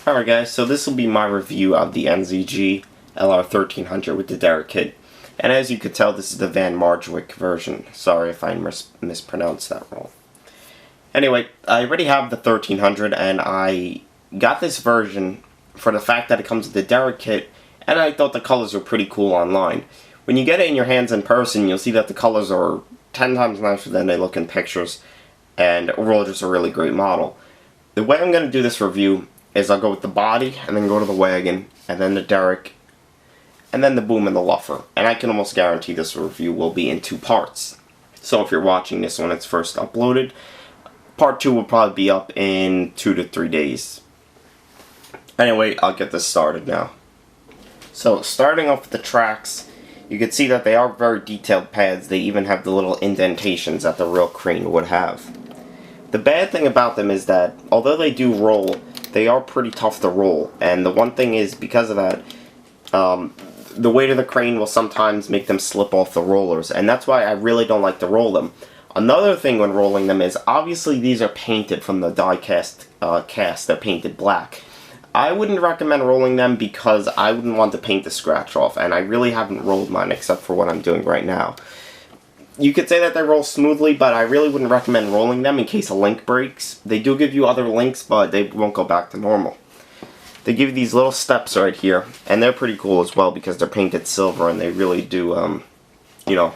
Alright guys, so this will be my review of the NZG LR1300 with the Derrick kit. And as you could tell, this is the Van Margwick version. Sorry if I mispronounced that wrong. Anyway, I already have the 1300 and I got this version for the fact that it comes with the Derrick kit, and I thought the colors were pretty cool online. When you get it in your hands in person, you'll see that the colors are 10 times nicer than they look in pictures, and overall just a really great model. The way I'm going to do this review is I'll go with the body, and then go to the wagon, and then the Derrick, and then the boom and the Luffing. And I can almost guarantee this review will be in 2 parts. So if you're watching this when it's first uploaded, part 2 will probably be up in 2 to 3 days. Anyway, I'll get this started now. So starting off with the tracks, you can see that they are very detailed pads. They even have the little indentations that the real crane would have. The bad thing about them is that although they do roll, they are pretty tough to roll, and the one thing is, because of that, the weight of the crane will sometimes make them slip off the rollers, and that's why I really don't like to roll them. Another thing when rolling them is, obviously these are painted from the die cast, they're painted black. I wouldn't recommend rolling them because I wouldn't want to paint the scratch off, and I really haven't rolled mine except for what I'm doing right now. You could say that they roll smoothly, but I really wouldn't recommend rolling them in case a link breaks. They do give you other links, but they won't go back to normal. They give you these little steps right here, and they're pretty cool as well because they're painted silver, and they really do, you know,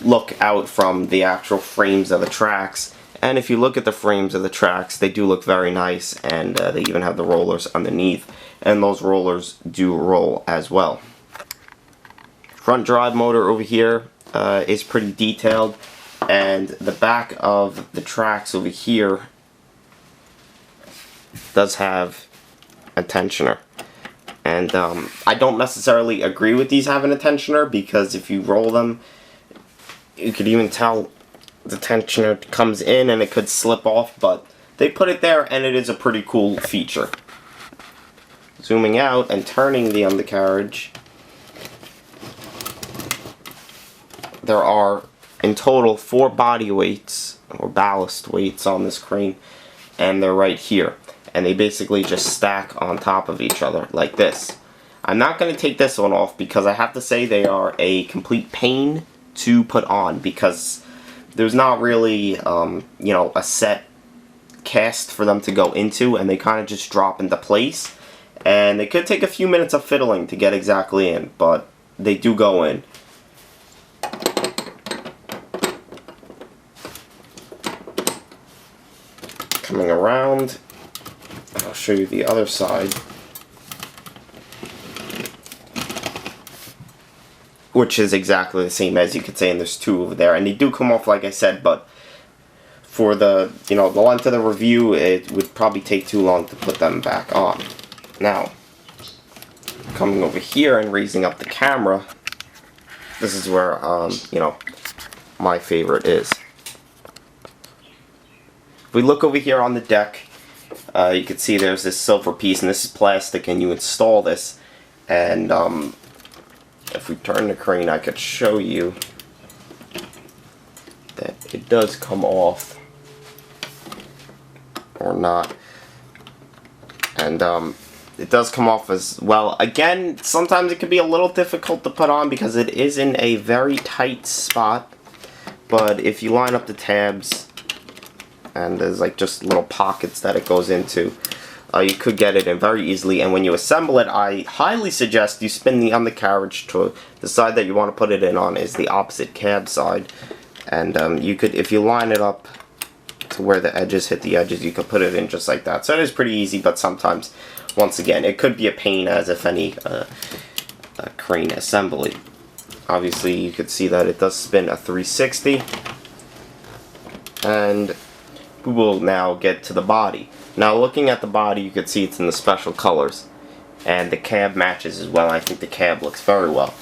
look out from the actual frames of the tracks. And if you look at the frames of the tracks, they do look very nice, and they even have the rollers underneath, and those rollers do roll as well. Front drive motor over here is pretty detailed, and the back of the tracks over here does have a tensioner. And I don't necessarily agree with these having a tensioner, because if you roll them, you could even tell the tensioner comes in and it could slip off, but they put it there and it is a pretty cool feature. Zooming out and turning the undercarriage, there are in total 4 body weights or ballast weights on this crane, and they're right here, and they basically just stack on top of each other like this. I'm not going to take this one off because I have to say they are a complete pain to put on, because there's not really you know, a set cast for them to go into, and they kind of just drop into place, and it could take a few minutes of fiddling to get exactly in, but they do go in. Coming around, I'll show you the other side, which is exactly the same, as you could say, and there's 2 over there, and they do come off like I said, but for the, you know, the length of the review, it would probably take too long to put them back on. Now, coming over here and raising up the camera, this is where, you know, my favorite is. If we look over here on the deck, you can see there's this silver piece, and this is plastic, and you install this, and if we turn the crane, I could show you that it does come off, or not, and it does come off as well. Again, sometimes it can be a little difficult to put on because it is in a very tight spot, but if you line up the tabs, and there's like just little pockets that it goes into, you could get it in very easily. And when you assemble it, I highly suggest you spin the undercarriage to the side that you want to put it in on is the opposite cab side, and you could, if you line it up to where the edges hit the edges, you could put it in just like that. So it is pretty easy, but sometimes, once again, it could be a pain, as if any crane assembly. Obviously, you could see that it does spin a 360, and we will now get to the body. Now, looking at the body, you can see it's in the special colors, and the cab matches as well. I think the cab looks very well.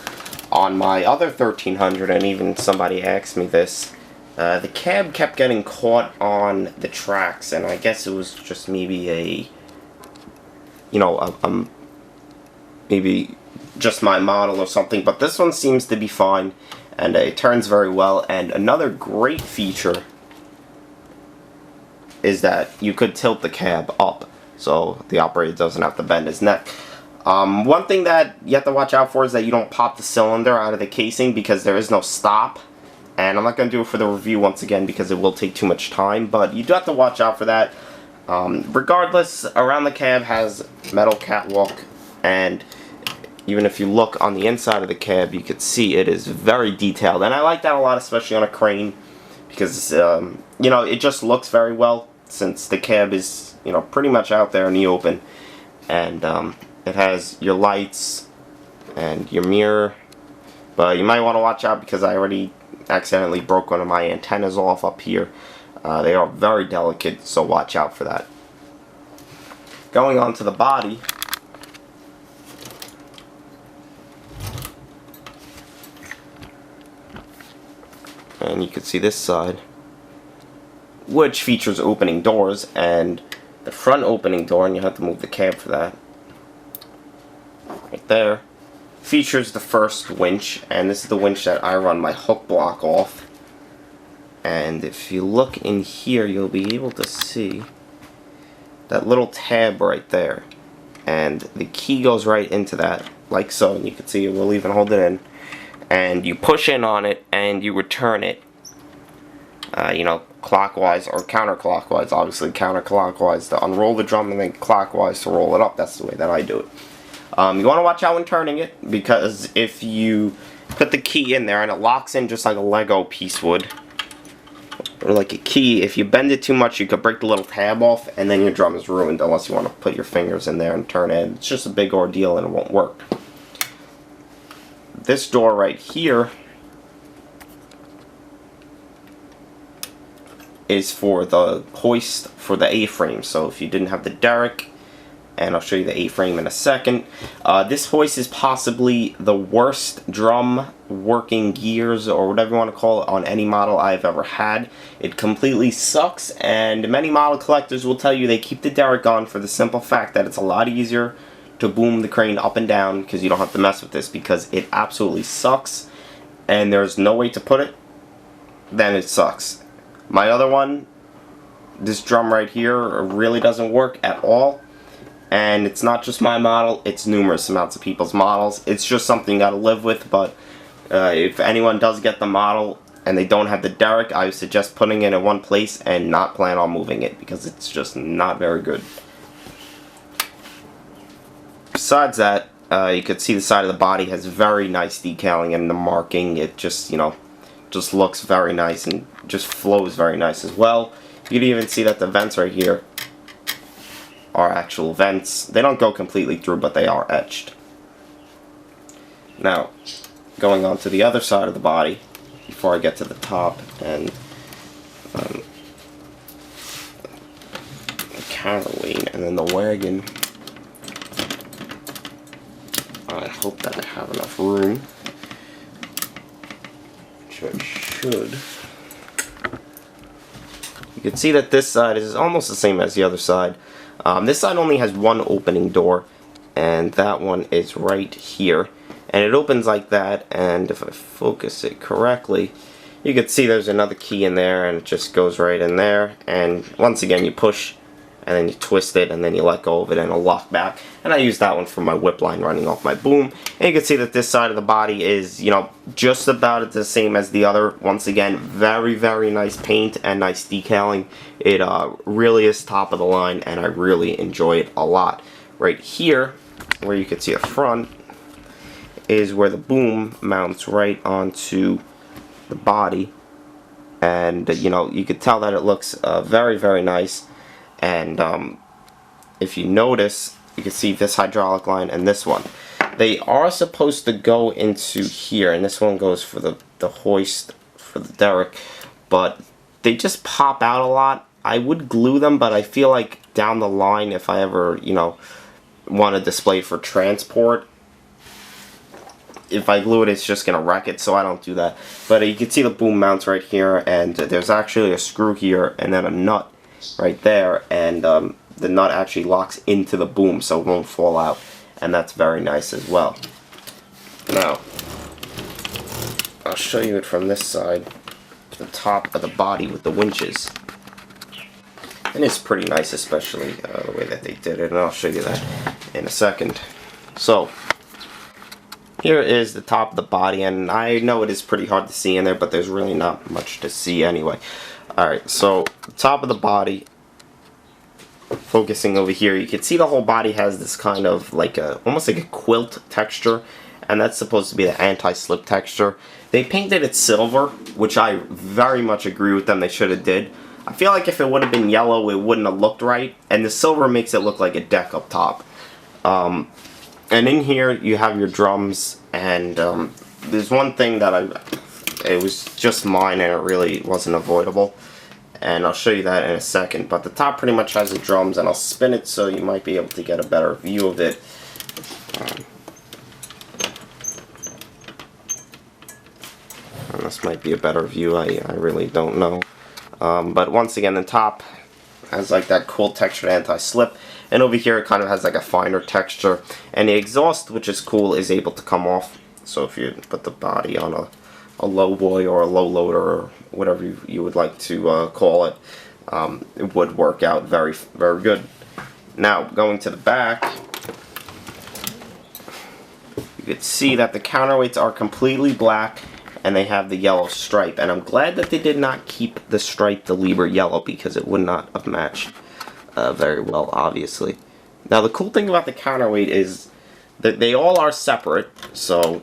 On my other 1300, and even somebody asked me this, the cab kept getting caught on the tracks, and I guess it was just maybe a, you know, maybe just my model or something, but this one seems to be fine, and it turns very well. And another great feature is that you could tilt the cab up. so the operator doesn't have to bend his neck. One thing that you have to watch out for is that you don't pop the cylinder out of the casing, because there is no stop. And I'm not going to do it for the review once again because it will take too much time, but you do have to watch out for that. Regardless, around the cab has metal catwalk, and even if you look on the inside of the cab, you could see it is very detailed. And I like that a lot, especially on a crane, because, you know, it just looks very well, since the cab is, you know, pretty much out there in the open. And it has your lights and your mirror, but you might want to watch out because I already accidentally broke one of my antennas off up here. They are very delicate, so watch out for that. Going on to the body, and you can see this side, which features opening doors, and the front opening door, and you have to move the cab for that, right there, features the first winch, and this is the winch that I run my hook block off. And if you look in here, you'll be able to see that little tab right there, and the key goes right into that, like so, and you can see it will even hold it in, and you push in on it and you return it, you know, clockwise or counterclockwise. Obviously counterclockwise to unroll the drum, and then clockwise to roll it up. That's the way that I do it. You want to watch out when turning it, because if you put the key in there and it locks in just like a Lego piece would, or like a key, if you bend it too much you could break the little tab off, and then your drum is ruined unless you want to put your fingers in there and turn it. It's just a big ordeal and it won't work. This door right here is for the hoist for the A-frame. So if you didn't have the derrick, and I'll show you the A-frame in a second. This hoist is possibly the worst drum working gears, or whatever you want to call it, on any model I've ever had. It completely sucks, and many model collectors will tell you they keep the derrick on for the simple fact that it's a lot easier to boom the crane up and down because you don't have to mess with this, because it absolutely sucks, and there's no way to put it, then it sucks. My other one, this drum right here, really doesn't work at all. And it's not just my model, it's numerous amounts of people's models. It's just something you gotta live with, but if anyone does get the model and they don't have the derrick, I suggest putting it in one place and not plan on moving it, because it's just not very good. Besides that, you could see the side of the body has very nice decaling, and the marking, it just, you know, just looks very nice and just flows very nice as well. You can even see that the vents right here are actual vents. They don't go completely through, but they are etched. Now, going on to the other side of the body, before I get to the top and the counterweight and then the wagon, I hope that I have enough room, which I should. You can see that this side is almost the same as the other side. This side only has one opening door, and that one is right here, and it opens like that, and if I focus it correctly, you can see there's another key in there, and it just goes right in there, and once again you push and then you twist it and then you let go of it and it'll lock back. And I use that one for my whip line running off my boom. And you can see that this side of the body is, you know, just about the same as the other. Once again, very, very nice paint and nice decaling. It really is top of the line, and I really enjoy it a lot. Right here, where you can see the front, is where the boom mounts right onto the body. And, you know, you could tell that it looks very, very nice. And if you notice, you can see this hydraulic line and this one. They are supposed to go into here, and this one goes for the hoist for the derrick, but they just pop out a lot. I would glue them, but I feel like down the line, if I ever, you know, want to display for transport, if I glue it, it's just going to wreck it, so I don't do that. But you can see the boom mounts right here, and there's actually a screw here and then a nut right there, and the nut actually locks into the boom so it won't fall out, and that's very nice as well. Now, I'll show you it from this side, the top of the body with the winches. And it's pretty nice, especially the way that they did it, and I'll show you that in a second. So, here is the top of the body, and I know it is pretty hard to see in there, but there's really not much to see anyway. Alright, so, the top of the body, focusing over here, you can see the whole body has this kind of like almost like a quilt texture, and that's supposed to be the anti-slip texture. They painted it silver, which I very much agree with them, they should have did. I feel like if it would have been yellow, it wouldn't have looked right, and the silver makes it look like a deck up top. And in here, you have your drums, and there's one thing that it was just mine, and it really wasn't avoidable, and I'll show you that in a second. But the top pretty much has the drums, and I'll spin it so you might be able to get a better view of it. And this might be a better view, I really don't know. But once again, the top has like that cool textured anti-slip, and over here it kind of has like a finer texture, and the exhaust, which is cool, is able to come off. So if you put the body on a low boy or a low loader or whatever you would like to call it, it would work out very, very good. Now, going to the back, you can see that the counterweights are completely black, and they have the yellow stripe, and I'm glad that they did not keep the stripe the Liebherr yellow, because it would not have matched very well, obviously. Now the cool thing about the counterweight is that they all are separate. So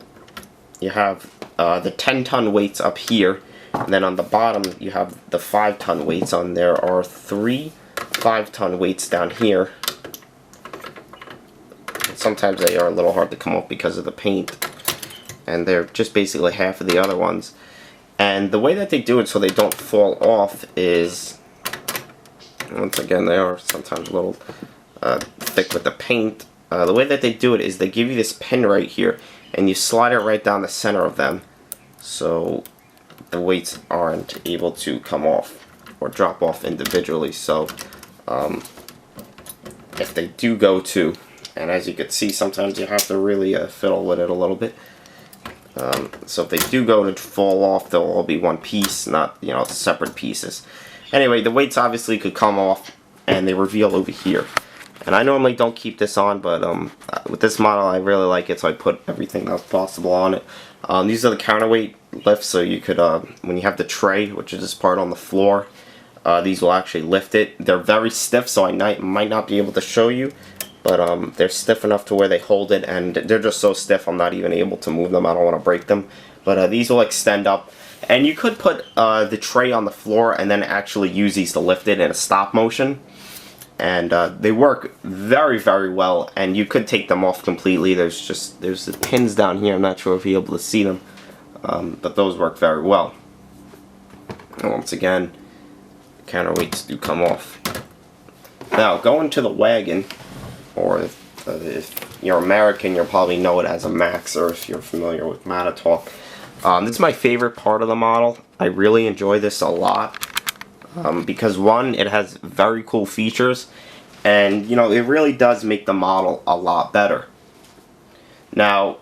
you have the 10-ton weights up here, and then on the bottom you have the 5-ton weights. On there are 3 5-ton weights down here. Sometimes they are a little hard to come off because of the paint, and they're just basically half of the other ones. And the way that they do it so they don't fall off is, once again, they are sometimes a little thick with the paint. The way that they do it is they give you this pin right here, and you slide it right down the center of them, so the weights aren't able to come off or drop off individually. So if they do go to, and as you can see, sometimes you have to really fiddle with it a little bit. So if they do go to fall off, they'll all be one piece, not, you know, separate pieces. Anyway, the weights obviously could come off, and they reveal over here. And I normally don't keep this on, but with this model I really like it, so I put everything that's possible on it. These are the counterweight lifts, so you could, when you have the tray, which is this part on the floor, these will actually lift it. They're very stiff, so I might not be able to show you, but they're stiff enough to where they hold it, and they're just so stiff I'm not even able to move them. I don't want to break them. But these will extend up, and you could put the tray on the floor and then actually use these to lift it in a stop motion. And they work very, very well, and you could take them off completely. There's the pins down here. I'm not sure if you're able to see them, but those work very well. And once again, the counterweights do come off. Now, going to the wagon, or if you're American, you'll probably know it as a Max, or if you're familiar with Matador. This is my favorite part of the model. I really enjoy this a lot. Because one, it has very cool features, and you know, it really does make the model a lot better. Now,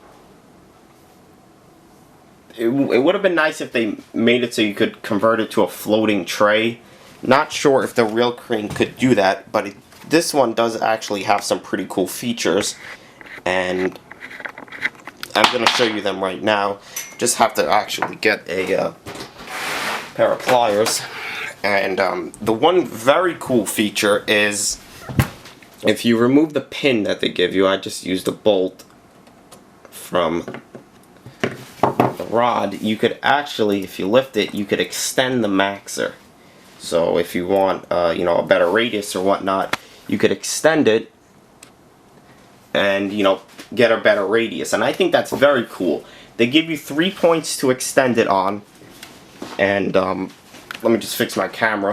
it would have been nice if they made it so you could convert it to a floating tray. Not sure if the real crane could do that, but this one does actually have some pretty cool features, and I'm going to show you them right now. Just have to actually get a pair of pliers. And the one very cool feature is, if you remove the pin that they give you, I just used a bolt from the rod, you could actually, if you lift it, you could extend the maxer. So if you want, you know, a better radius or whatnot, you could extend it and, you know, get a better radius. And I think that's very cool. They give you 3 points to extend it on, and let me just fix my camera.